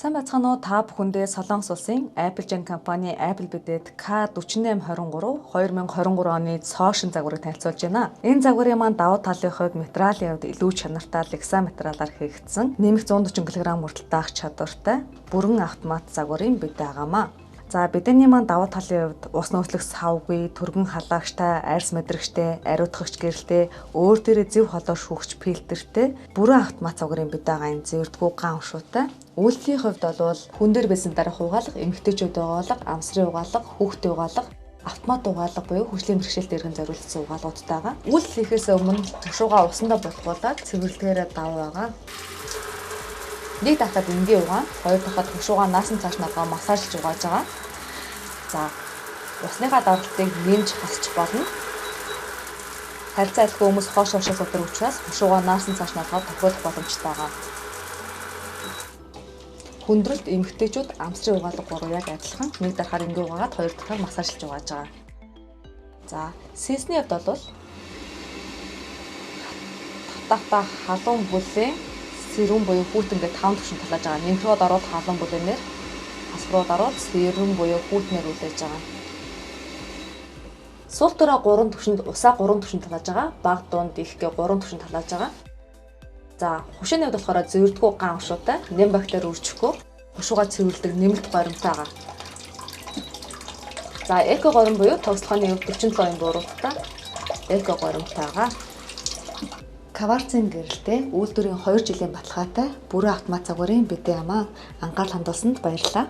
Сайн байцгаана уу та бүхэндээ Солонгос улсын Applegen компани Apple бидэд K4823 2023 оны цоошин загварыг танилцуулж байна. Энэ загварын маань давуу талын хувьд материалын хувьд илүү чанартай лекса материалаар хийгдсэн. Нэмэх 140 кг хүртэл даах чадвартай бүрэн автомат загварын бидэ байгаамаа. За бидний маань давуу талын хувьд ус нөөцлөх савгүй, түргэн халаагчтай, арьс мэдрэгчтэй, ариутгагч гэрэлтэй, өөр дээрээ зөв холоо шүүгч фильтртэй, бүрэн автомат загварын бидэ байгаа энэ зэвэрдгүү ган уушуутай. Үйлдлийн хувьд бол хүн дээр байсан дараах угаалга, эмэгтэйчүүд угаалга, амсрын угаалга, хүүхдийн угаалга, автомат угаалга буюу хөгжлийн бэрхшээлд иргэн зориулсан угаалгуудтайгаа. Үйлдэл хийхээс өмнө тушуугаа усандаа булгуулад цэвэрлэгээрээ даваа байгаа. Нэг дахад энгийн угаан, хоёр дахад тушуугаа наасан цааш нагаа массажлж угааж байгаа. За усныхаа давлтыг нэмж хасч болно. Харилцаа айлгүй хүмүүс хоош хоошоос өдөр учраас тушуугаа наасан цааш нагаа тохиолдох боломжтой байгаа. Хүндрэлт эмэгтэйчүүд амсрын угаалга гурав яг адилхан. Нэг дарахаар энгийн угаагаад хоёр дахаар массажлж угааж байгаа. За сэнсний хувьд бол татахта халуун бүлээн сэрүүн буюу хүүтэн гэдэг 5 түвшинд талааж байгаа. Нэмхроод ороод халуун бүлээнээр хасрууд ороод сэрүүн буюу хүүтнээр үлээж байгаа. Сул дороо 3 түвшинд усаа 3 түвшинд талааж байгаа. Баг дунд ихгээ 3 түвшинд талааж байгаа. За хушааны хувьд болохоор зэвэрдгүү ган уушуутай, нэм бактери үржихгүй, хушуугаа цэвэрлдэг нэмэлт горимтой байгаа. За эко горим буюу тогслохооны хувьд 47 бууруудтай эко горимтой байгаа. Кварцын гэрэлтэй үйлдвэрийн 2 жилийн баталгаатай бүрэн автомат загварын бидэ ямаа анхаарал хандуулсанд баярлалаа.